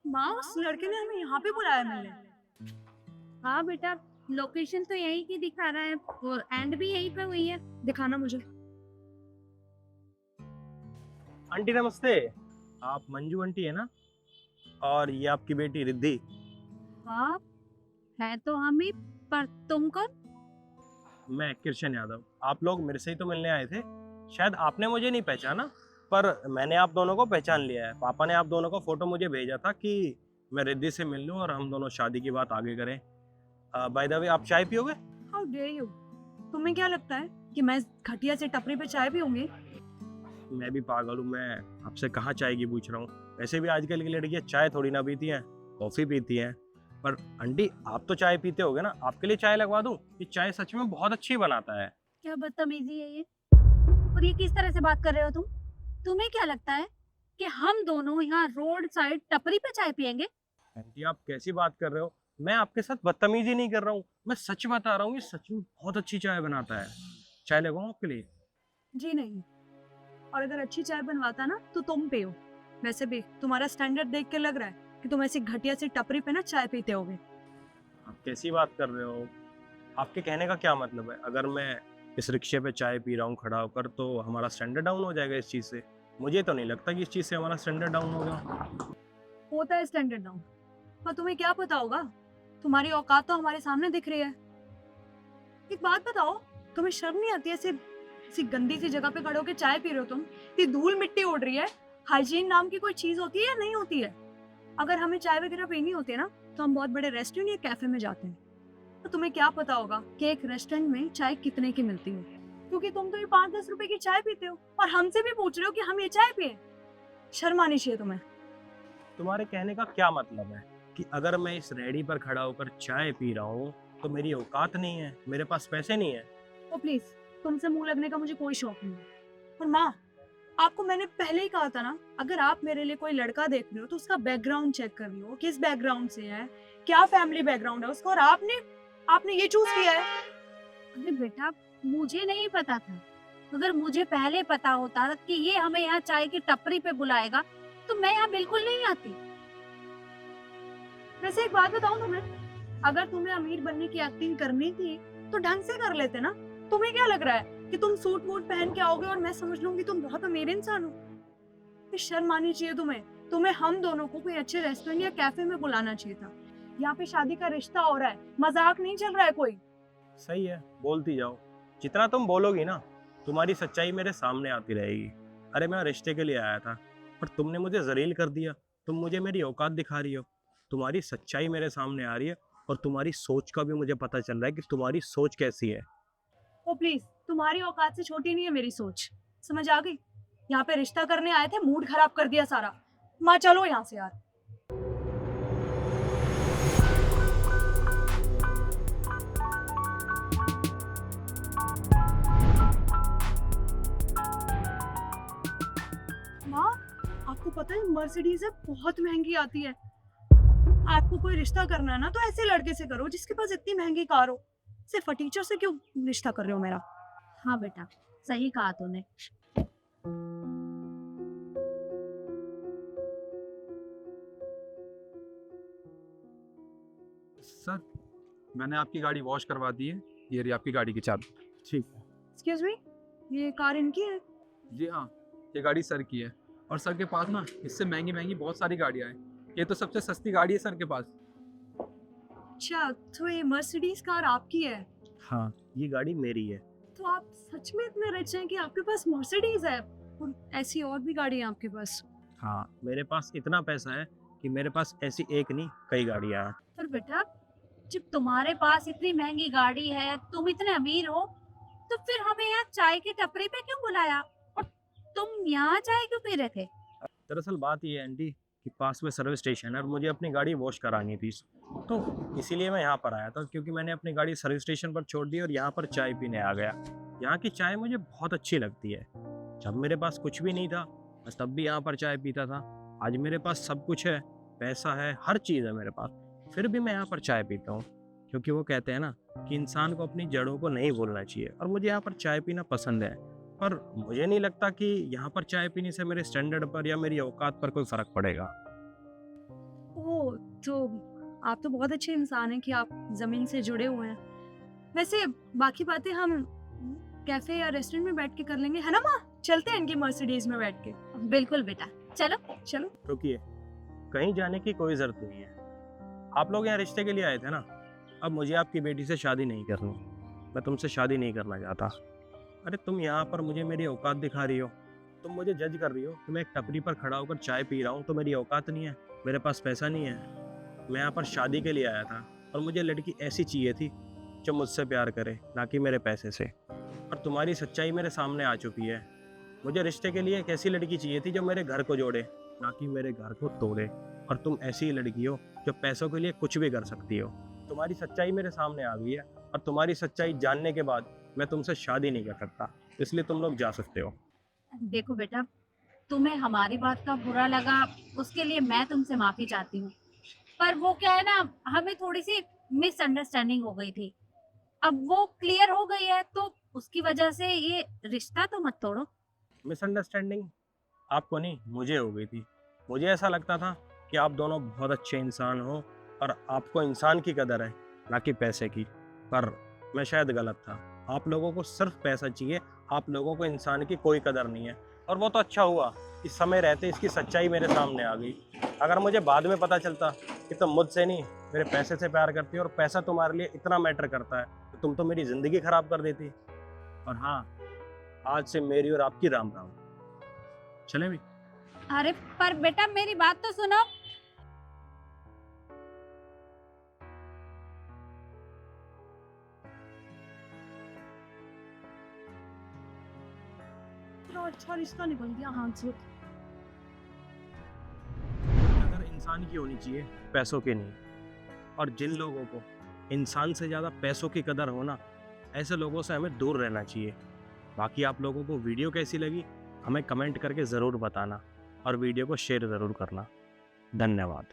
माँ, उस लड़के ने हमें यहाँ पे बुलाया मिलने। हाँ बेटा, लोकेशन तो यहीं की दिखा रहा है और एंड भी यहीं पे हुई है। दिखाना मुझे। आंटी नमस्ते। आप मंजू आंटी है ना? और ये आपकी बेटी रिद्धि। हाँ, है तो हम ही, पर तुम कौन? मैं किशन यादव। आप लोग मेरे से ही तो मिलने आए थे। शायद आपने मुझे नहीं पहचाना, पर मैंने आप दोनों को पहचान लिया है। पापा ने आप दोनों का फोटो मुझे भेजा था कि मैं रिद्धि से मिल लूं और हम दोनों शादी की बात आगे करें। बाय द वे, आप चाय पियोगे? How dare you. तुम्हें क्या लगता है कि मैं घटिया से टपरी पे चाय पीऊंगी? मैं भी पागल हूँ, मैं आपसे कहाँ चाय की पूछ रहा हूँ। वैसे भी आजकल की लड़कियाँ चाय थोड़ी ना पीती हैं, कॉफ़ी पीती हैं। पर आंटी, आप तो चाय पीते होगे ना, आपके लिए चाय लगवा दूँ? ये चाय सच में बहुत अच्छी बनाता है। क्या बदतमीजी है ये? और ये किस तरह से बात कर रहे हो तुम? तुम्हें क्या लगता है कि हम दोनों यहाँ रोड साइड टपरी पे चाय पियेंगे? आंटी, आप कैसी बात कर रहे हो? मैं आपके साथ बदतमीजी नहीं कर रहा हूँ, मैं सच बता रहा हूँ। ये सच में बहुत अच्छी चाय बनाता है। चाय लगवाऊँ आपके लिए? जी नहीं। और अगर अच्छी चाय बनवाता ना तो तुम पियो। वैसे भी तुम्हारा स्टैंडर्ड देख के लग रहा है कि तुम ऐसी घटिया सी टपरी पे ना चाय पीते होगे। आप कैसी बात कर रहे हो? आपके कहने का क्या मतलब है? अगर मैं इस रिक्शे पे चाय पी रहा हूँ खड़ा होकर, तो हमारा स्टैंडर्ड डाउन हो जाएगा इस चीज़ से? मुझे तो नहीं लगता कि इस चीज़ से हमारा स्टैंडर्ड डाउन होगा। होता है स्टैंडर्ड डाउन, पर तुम्हें क्या पता होगा? तुम्हारी औकात तो हमारे सामने दिख रही है। एक बात बताओ, तुम्हें शर्म नहीं आती ऐसे ऐसी गंदी सी जगह पे खड़े होकर चाय पी रहे हो तुम? इतनी धूल मिट्टी उड़ रही है। हाइजीन नाम की कोई चीज होती है या नहीं होती है? अगर हमें चाय वगैरह पीनी होती है ना तो हम बहुत बड़े रेस्टोरेंट या कैफे में जाते हैं। तो तुम्हें क्या पता होगा कि एक रेस्टोरेंट में चाय कितने की मिलती है? क्योंकि तुम तो ये 5-10 रुपए की चाय पीते हो और हमसे भी पूछ रहे हो कि हम ये चाय पिए। शर्म आनी चाहिए तुम्हें। तुम्हारे कहने का क्या मतलब है कि अगर मैं इस रेहड़ी पर खड़ा होकर चाय पी रहा हूँ तो मेरी औकात नहीं है, मेरे पास पैसे नहीं है? तो प्लीज, तुमसे मुंह लगने का मुझे कोई शौक नहीं है। और माँ, आपको मैंने पहले ही कहा था ना, अगर आप मेरे लिए कोई लड़का देख रहे हो तो उसका बैकग्राउंड चेक कर लो, किस बैकग्राउंड से है, क्या फैमिली बैकग्राउंड है उसका। और आपने आपने ये चूज किया है। अरे बेटा, मुझे नहीं पता था। अगर मुझे पहले पता होता कि ये हमें यहाँ चाय की टपरी पे बुलाएगा तो मैं यहाँ बिल्कुल नहीं आती। वैसे एक बात बताऊं तुम्हें, अगर तुम्हें अमीर बनने की एक्टिंग करनी थी तो ढंग से कर लेते ना। तुम्हें क्या लग रहा है कि तुम सूट वूट पहन के आओगे और मैं समझ लूंगी तुम बहुत अमीर इंसान हो? ये शर्म आनी चाहिए तुम्हें। तुम्हें हम दोनों को कोई अच्छे रेस्टोरेंट या कैफे में बुलाना चाहिए था। यहाँ पे शादी का रिश्ता हो रहा है, मजाक नहीं चल रहा है कोई। सही है, बोलती जाओ। जितना तुम बोलोगी ना, तुम्हारी सच्चाई मेरे सामने आती रहेगी। अरे मैं रिश्ते के लिए आया था, पर तुमने मुझे जलील कर दिया। तुम मुझे मेरी औकात दिखा रही हो। तुम्हारी सच्चाई मेरे सामने आ रही है और तुम्हारी सोच का भी मुझे पता चल रहा है कि तुम्हारी सोच कैसी है। ओ प्लीज, तुम्हारी औकात से छोटी नहीं है मेरी सोच। समझ आ गई? यहाँ पे रिश्ता करने आए थे, मूड खराब कर दिया सारा। माँ चलो यहाँ से यार। माँ, आपको पता है मर्सिडीज है बहुत महंगी आती है। आपको कोई रिश्ता करना है ना तो ऐसे लड़के से करो जिसके पास इतनी महंगी कार हो। सिर्फ फटीचर से क्यों रिश्ता कर रहे हो मेरा? हाँ बेटा, सही कहा तूने। सर, मैंने आपकी गाड़ी वॉश करवा दी है। ये रही आपकी गाड़ी की चाबी। ठीक है। एक्सक्यूज मी, ये कार इनकी है? जी हाँ, ये गाड़ी सर की है। और सर के पास ना इससे महंगी महंगी बहुत सारी गाड़ियाँ हैं। ये तो सबसे सस्ती गाड़ी है सर के पास। अच्छा, तो ये मर्सिडीज कार आपकी है? हाँ, ये गाड़ी मेरी है। तो आप सच में इतने रिच हैं कि आपके पास मर्सिडीज है और ऐसी और भी गाड़ी है आपके पास? हाँ, मेरे पास इतना पैसा है कि मेरे पास ऐसी एक नहीं कई गाड़ियाँ हैं। पर बेटा, जब तुम्हारे पास इतनी महंगी गाड़ी है, तुम इतने अमीर हो, तो फिर हमें यहाँ चाय की टपरी पे क्यों बुलाया? और तुम यहाँ चाय क्यों पी रहे थे? दरअसल बात ये है आंटी कि पास में सर्विस स्टेशन है और मुझे अपनी गाड़ी वॉश करानी थी, तो इसीलिए मैं यहाँ पर आया था। क्योंकि मैंने अपनी गाड़ी सर्विस स्टेशन पर छोड़ दी और यहाँ पर चाय पीने आ गया। यहाँ की चाय मुझे बहुत अच्छी लगती है। जब मेरे पास कुछ भी नहीं था, बस तब भी यहाँ पर चाय पीता था। आज मेरे पास सब कुछ है, पैसा है, हर चीज़ है मेरे पास, फिर भी मैं यहाँ पर चाय पीता हूँ। क्योंकि वो कहते हैं ना कि इंसान को अपनी जड़ों को नहीं भूलना चाहिए, और मुझे यहाँ पर चाय पीना पसंद है। पर मुझे नहीं लगता कि यहाँ पर चाय पीने से मेरे स्टैंडर्ड पर या मेरी औकात पर कोई फ़र्क पड़ेगा। तो आप तो बहुत अच्छे इंसान हैं कि आप ज़मीन से जुड़े हुए हैं। वैसे बाकी बातें हम कैफ़े या रेस्टोरेंट में बैठ के कर लेंगे, है ना माँ? चलते हैं इनकी मर्सिडीज़ में बैठ के। बिल्कुल बेटा, चलो। चलो। रुकिए, कहीं जाने की कोई ज़रूरत नहीं है। आप लोग यहाँ रिश्ते के लिए आए थे ना। अब मुझे आपकी बेटी से शादी नहीं करनी। मैं तुमसे शादी नहीं करना चाहता। अरे तुम यहाँ पर मुझे मेरी औकात दिखा रही हो। तुम मुझे जज कर रही हो कि मैं एक टपरी पर खड़ा होकर चाय पी रहा हूँ तो मेरी औकात नहीं है, मेरे पास पैसा नहीं है। मैं यहाँ पर शादी के लिए आया था और मुझे लड़की ऐसी चाहिए थी जो मुझसे प्यार करे, ना कि मेरे पैसे से। और तुम्हारी सच्चाई मेरे सामने आ चुकी है। मुझे रिश्ते के लिए एक ऐसी लड़की चाहिए थी जो मेरे घर को जोड़े, ना कि मेरे घर को तोड़े। और तुम ऐसी ही लड़की हो जो पैसों के लिए कुछ भी कर सकती हो। तुम्हारी सच्चाई मेरे सामने आ गई है और तुम्हारी सच्चाई जानने के बाद मैं तुमसे शादी नहीं कर सकता, इसलिए तुम लोग जा सकते हो। देखो बेटा, तुम्हें हमारी बात का बुरा लगा, उसके लिए मैं तुमसे माफी चाहती हूँ। पर वो क्या है ना, हमें थोड़ी सी मिसअंडरस्टैंडिंग हो गई थी। अब वो क्लियर हो गई है तो उसकी वजह से ये रिश्ता तो मत तोड़ो। मिसअंडरस्टैंडिंग आपको नहीं, मुझे हो गई थी। मुझे ऐसा लगता था कि आप दोनों बहुत अच्छे इंसान हो और आपको इंसान की कदर है, ना कि पैसे की। पर मैं शायद गलत था। आप लोगों को सिर्फ पैसा चाहिए, आप लोगों को इंसान की कोई कदर नहीं है। और वो तो अच्छा हुआ इस समय रहते इसकी सच्चाई मेरे सामने आ गई। अगर मुझे बाद में पता चलता कि तुम मुझसे नहीं मेरे पैसे से प्यार करती हो और पैसा तुम्हारे लिए इतना मैटर करता है, तो तुम तो मेरी ज़िंदगी ख़राब कर देती। और हाँ, आज से मेरी और आपकी राम राम। चले भी। अरे पर बेटा मेरी बात तो सुनो। इतना अच्छा रिश्ता निकल गया हाथ से। अगर इंसान की होनी चाहिए, पैसों की नहीं। और जिन लोगों को इंसान से ज़्यादा पैसों की कदर हो ना, ऐसे लोगों से हमें दूर रहना चाहिए। बाकी आप लोगों को वीडियो कैसी लगी हमें कमेंट करके ज़रूर बताना और वीडियो को शेयर ज़रूर करना। धन्यवाद।